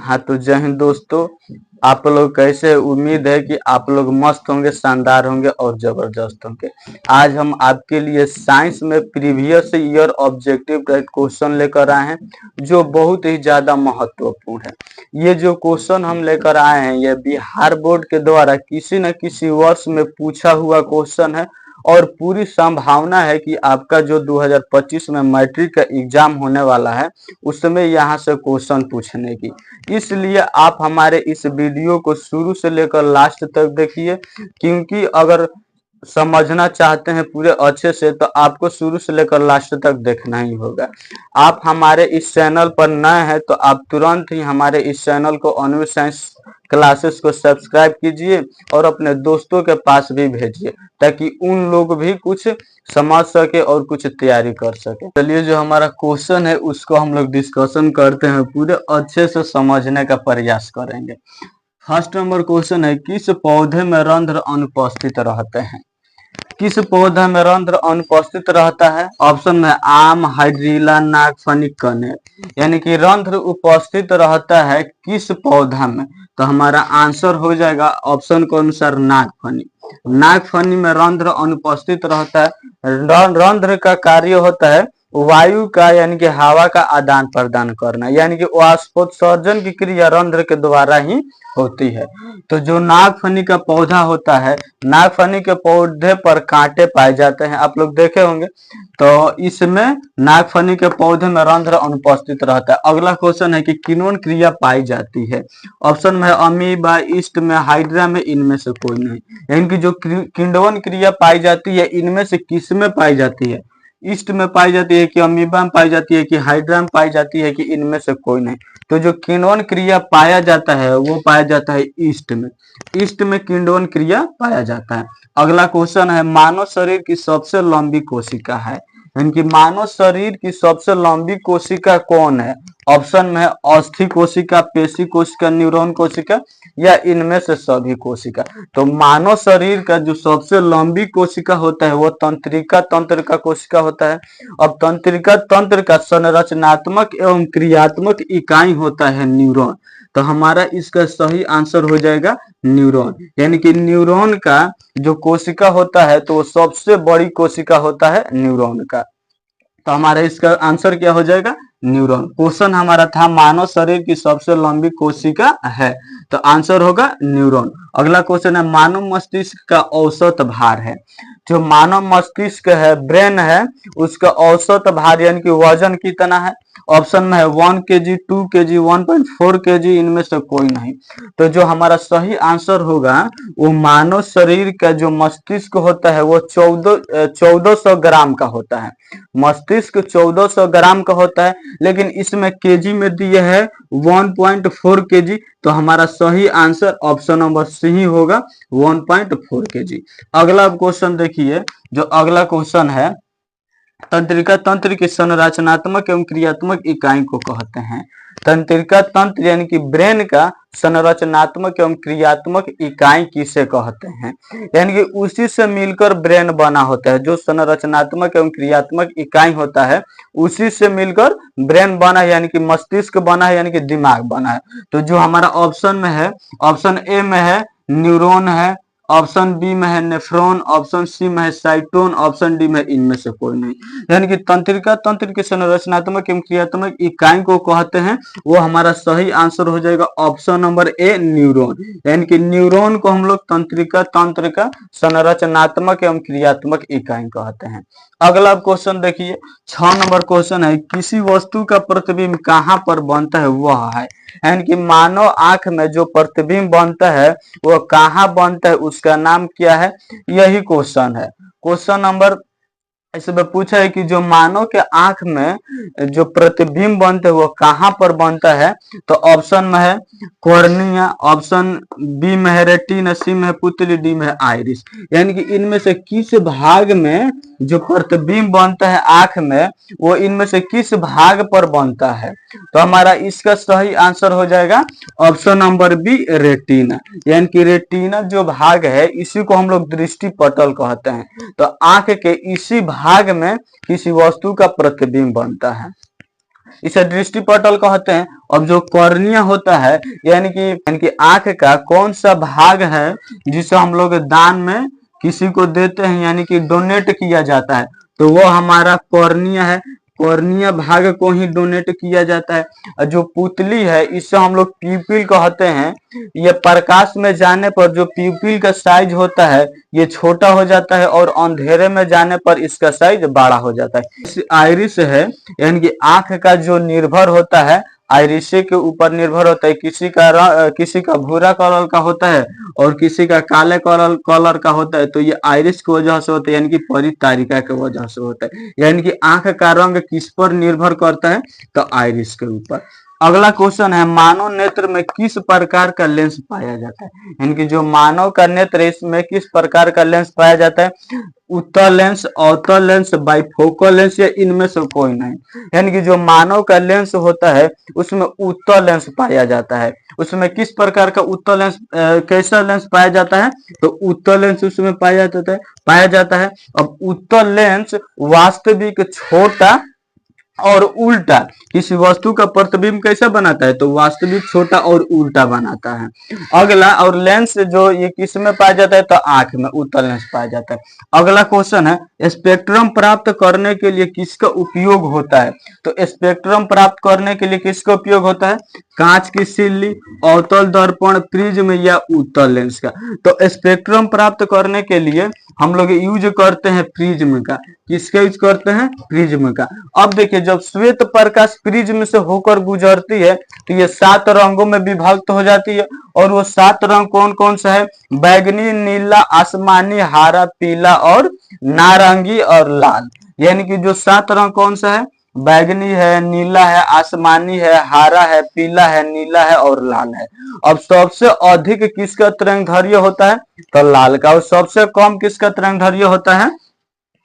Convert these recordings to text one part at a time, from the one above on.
हाँ तो जय हिंद दोस्तों, आप लोग कैसे? उम्मीद है कि आप लोग मस्त होंगे, शानदार होंगे और जबरदस्त होंगे। आज हम आपके लिए साइंस में previous year objective type question लेकर आए हैं जो बहुत ही ज्यादा महत्वपूर्ण है। ये जो क्वेश्चन हम लेकर आए हैं ये बिहार बोर्ड के द्वारा किसी न किसी वर्ष में पूछा हुआ क्वेश्चन है और पूरी संभावना है कि आपका जो 2025 में मैट्रिक का एग्जाम होने वाला है उसमें यहाँ से क्वेश्चन पूछने की, इसलिए आप हमारे इस वीडियो को शुरू से लेकर लास्ट तक देखिए, क्योंकि अगर समझना चाहते हैं पूरे अच्छे से तो आपको शुरू से लेकर लास्ट तक देखना ही होगा। आप हमारे इस चैनल पर नए हैं तो आप तुरंत ही हमारे इस चैनल को अनु साइंस क्लासेस को सब्सक्राइब कीजिए और अपने दोस्तों के पास भी भेजिए ताकि उन लोग भी कुछ समझ सके और कुछ तैयारी कर सके। चलिए जो हमारा क्वेश्चन है उसको हम लोग डिस्कशन करते हैं, पूरे अच्छे से समझने का प्रयास करेंगे। फर्स्ट नंबर क्वेश्चन है, किस पौधे में रंध्र अनुपस्थित रहते हैं? किस पौधे में रंध्र अनुपस्थित रहता है? ऑप्शन में आम, हाइड्रीला, नागफनी, कनेर। यानी कि रंध्र उपस्थित रहता है किस पौधा में? तो हमारा आंसर हो जाएगा ऑप्शन के अनुसार नागफनी। नागफनी में रंध्र अनुपस्थित रहता है। रंध्र का कार्य होता है वायु का यानी कि हवा का आदान प्रदान करना, यानी कि वाष्पोत्सर्जन की क्रिया रंध्र के द्वारा ही होती है। तो जो नागफनी का पौधा होता है, नागफनी के पौधे पर कांटे पाए जाते हैं, आप लोग देखे होंगे। तो इसमें नागफनी के पौधे में रंध्र अनुपस्थित रहता है। अगला क्वेश्चन है कि किन्वन क्रिया पाई जाती है? ऑप्शन में अमीबा, ईस्ट में, हाइड्रा में, इनमें से कोई नहीं। यानी कि जो किण्वन क्रिया पाई जाती है इनमें से किस में पाई जाती है? ईस्ट में पाई जाती है कि अमीबा में पाई जाती है कि हाइड्रा में पाई जाती है कि इनमें से कोई नहीं? तो जो किण्वन क्रिया पाया जाता है वो पाया जाता है ईस्ट में। ईस्ट में किण्वन क्रिया पाया जाता है। अगला क्वेश्चन है, मानव शरीर की सबसे लंबी कोशिका है? यानी कि मानव शरीर की सबसे लंबी कोशिका कौन है? ऑप्शन में है अस्थि कोशिका, पेशी कोशिका, न्यूरॉन कोशिका या इनमें से सभी कोशिका। तो मानव शरीर का जो सबसे लंबी कोशिका होता है वो तंत्रिका तंत्र का कोशिका होता है। अब तंत्रिका तंत्र का संरचनात्मक एवं क्रियात्मक इकाई होता है न्यूरॉन। तो हमारा इसका सही आंसर हो जाएगा न्यूरॉन। यानी कि न्यूरॉन का जो कोशिका होता है तो वो सबसे बड़ी कोशिका होता है न्यूरॉन का। तो हमारा इसका आंसर क्या हो जाएगा? न्यूरॉन। क्वेश्चन हमारा था मानव शरीर की सबसे लंबी कोशिका है, तो आंसर होगा न्यूरॉन। अगला क्वेश्चन है, मानव मस्तिष्क का औसत भार है? जो मानव मस्तिष्क है, ब्रेन है, उसका औसत भार यानी कि वजन कितना है? ऑप्शन में है 1 kg, 2 kg, 1.4 kg, इनमें से कोई नहीं। तो जो हमारा सही आंसर होगा वो मानव शरीर का जो मस्तिष्क होता है वो 1400 ग्राम का होता है। मस्तिष्क 1400 ग्राम का होता है, लेकिन इसमें केजी में दिए है 1.4 kg। तो हमारा सही आंसर ऑप्शन नंबर सी ही होगा 1.4 kg। अगला क्वेश्चन देखिए, जो अगला क्वेश्चन है, तंत्रिका तंत्र की संरचनात्मक एवं क्रियात्मक इकाई को कहते हैं? तंत्रिका तंत्र यानी कि ब्रेन का संरचनात्मक एवं क्रियात्मक इकाई किसे कहते हैं? यानी कि उसी से मिलकर ब्रेन बना होता है। जो संरचनात्मक एवं क्रियात्मक इकाई होता है उसी से मिलकर ब्रेन बना है, यानी कि मस्तिष्क बना है, यानी कि दिमाग बना है। तो जो हमारा ऑप्शन में है, ऑप्शन ए में है न्यूरॉन है, ऑप्शन बी में है नेफ्रॉन, ऑप्शन सी में है साइटोन, ऑप्शन डी में इनमें से कोई नहीं। यानी कि तंत्रिका तंत्र की संरचनात्मक एवं क्रियात्मक इकाई को कहते हैं, वो हमारा सही आंसर हो जाएगा ऑप्शन नंबर ए न्यूरॉन। यानी कि न्यूरॉन को हम लोग तंत्रिका तंत्र का संरचनात्मक एवं क्रियात्मक इकाई कहते हैं। अगला क्वेश्चन देखिए, 6 नंबर क्वेश्चन है, किसी वस्तु का प्रतिबिंब कहाँ पर बनता है? वह है, यानी कि मानव आंख में जो प्रतिबिंब बनता है वो कहाँ बनता है, उसका नाम क्या है? यही क्वेश्चन है। क्वेश्चन नंबर इसमें पूछा है कि जो मानव के आंख में जो प्रतिबिंब बनते हैं वो कहाँ पर बनता है? तो ऑप्शन में है कॉर्निया, ऑप्शन बी में है रेटिना, सी में है पुतली, डी में है आइरिस। यानी कि इनमें से किस भाग में जो प्रतिबिंब बनता है आंख में वो इनमें से किस भाग पर बनता है? तो हमारा इसका सही आंसर हो जाएगा ऑप्शन नंबर बी रेटिना। यानी कि रेटिना जो भाग है इसी को हम लोग दृष्टि पटल कहते हैं। तो आंख के इसी भाग में किसी वस्तु का प्रतिबिंब बनता है। इसे दृष्टि पटल कहते हैं। अब जो कॉर्निया होता है यानी कि आंख का कौन सा भाग है जिसे हम लोग दान में किसी को देते हैं यानी कि डोनेट किया जाता है, तो वो हमारा कॉर्निया है। कॉर्निया भाग को ही डोनेट किया जाता है। और जो पुतली है इसे हम लोग प्यूपिल कहते हैं। ये प्रकाश में जाने पर जो प्यूपिल का साइज होता है ये छोटा हो जाता है और अंधेरे में जाने पर इसका साइज बड़ा हो जाता है। आइरिस है यानी कि आंख का जो निर्भर होता है आइरिशे के ऊपर निर्भर होता है। किसी का भूरा कलर का होता है और किसी का काले कलर का होता है, तो ये आइरिस की वजह से होता है यानी कि परितारिका की वजह से होता है। यानी कि आंख का रंग किस पर निर्भर करता है, तो आइरिस के ऊपर। अगला क्वेश्चन है मानव नेत्र में किस प्रकार का लेंस पाया जाता है, यानी कि जो मानव का नेत्र है इसमें किस प्रकार का लेंस पाया जाता है। उत्तल लेंस, अवतल लेंस, बाइफोकल लेंस या इनमें से कोई नहीं। यानी कि जो मानव का लेंस होता है उसमें उत्तल लेंस पाया जाता है। उसमें किस प्रकार का उत्तल लेंस कैसा लेंस पाया जाता है, तो उत्तल लेंस उसमें पाया जाता है। अब उत्तल लेंस वास्तविक छोटा और उल्टा किसी वस्तु का प्रतिबिंब कैसा बनाता है, तो वास्तविक छोटा और उल्टा बनाता है। अगला और लेंस जो ये किस में पाया जाता है, तो आंख में उत्तल लेंस पाया जाता है। अगला क्वेश्चन है स्पेक्ट्रम प्राप्त करने के लिए किसका उपयोग होता है, तो स्पेक्ट्रम प्राप्त करने के लिए किसका उपयोग होता है, कांच की सिल्ली, अवतल दर्पण, प्रिज्म या उत्तल लेंस का। तो स्पेक्ट्रम प्राप्त करने के लिए हम लोग यूज करते हैं प्रिज्म का। किसका यूज करते हैं, प्रिज्म का। अब देखिए जब श्वेत प्रकाश प्रिज्म से होकर गुजरती है तो ये 7 रंगों में विभक्त हो जाती है। और वो 7 रंग कौन कौन सा है, बैगनी, नीला, आसमानी, हरा, पीला और नारंगी और लाल। यानी कि जो 7 रंग कौन सा है, बैगनी है, नीला है, आसमानी है, हरा है, पीला है, नीला है और लाल है। अब सबसे अधिक किसका तरंगदैर्घ्य होता है, तो लाल का। और सबसे कम किसका तरंगदैर्घ्य होता है,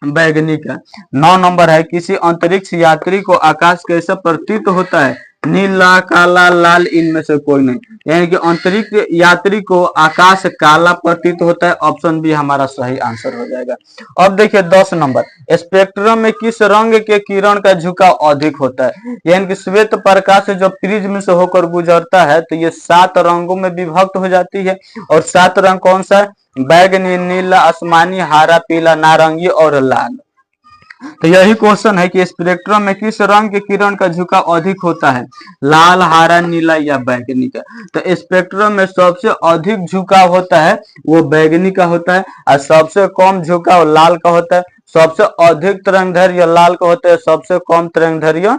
बैगनी का। 9 नंबर है किसी अंतरिक्ष यात्री को आकाश कैसा प्रतीत होता है, नीला, काला, लाल, इनमें से कोई नहीं। यानी कि अंतरिक्ष यात्री को आकाश काला प्रतीत होता है। ऑप्शन बी हमारा सही आंसर हो जाएगा। अब देखिए 10 नंबर स्पेक्ट्रम में किस रंग के किरण का झुकाव अधिक होता है, यानी कि श्वेत प्रकाश जो प्रिज्म से होकर गुजरता है तो ये 7 रंगों में विभक्त हो जाती है। और 7 रंग कौन सा है, बैगनी, नीला, आसमानी, हरा, पीला, नारंगी और लाल। तो यही क्वेश्चन है कि स्पेक्ट्रम में किस रंग के किरण का झुकाव अधिक होता है, लाल, हरा, नीला या बैगनी का। तो स्पेक्ट्रम में सबसे अधिक झुकाव होता है वो बैगनी का होता है और सबसे कम झुकाव लाल का होता है। सबसे अधिक तरंगदैर्घ्य लाल का होता है, सबसे कम तरंगदैर्घ्य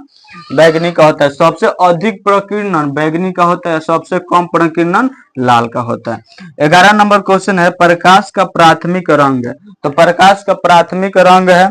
बैगनी का होता है। सबसे अधिक प्रकीर्णन बैगनी का होता है, सबसे कम प्रकीर्णन लाल का होता है। 11 नंबर क्वेश्चन है प्रकाश का प्राथमिक रंग है, तो प्रकाश का प्राथमिक रंग है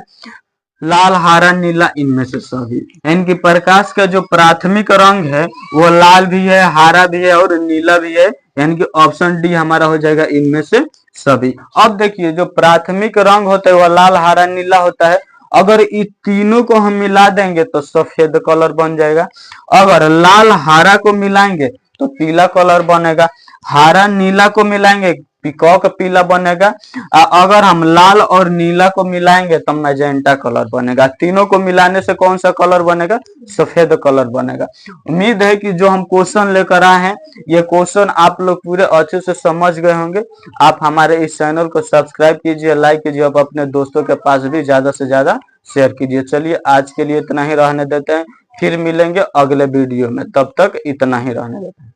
लाल, हरा, नीला, इनमें से सभी। यानी कि प्रकाश का जो प्राथमिक रंग है वो लाल भी है, हरा भी है और नीला भी है। यानी कि ऑप्शन डी हमारा हो जाएगा इनमें से सभी। अब देखिए जो प्राथमिक रंग होता है वो लाल, हरा, नीला होता है। अगर इन तीनों को हम मिला देंगे तो सफेद कलर बन जाएगा। अगर लाल हरा को मिलाएंगे तो पीला कलर बनेगा। हरा नीला को मिलाएंगे पिकॉक पीला बनेगा। अगर हम लाल और नीला को मिलाएंगे तो मैजेंटा कलर बनेगा। तीनों को मिलाने से कौन सा कलर बनेगा, सफेद कलर बनेगा। उम्मीद है कि जो हम क्वेश्चन लेकर आए हैं ये क्वेश्चन आप लोग पूरे अच्छे से समझ गए होंगे। आप हमारे इस चैनल को सब्सक्राइब कीजिए, लाइक कीजिए और अपने दोस्तों के पास भी ज्यादा से ज्यादा शेयर कीजिए। चलिए आज के लिए इतना ही रहने देते हैं, फिर मिलेंगे अगले वीडियो में, तब तक इतना ही रहने देते हैं।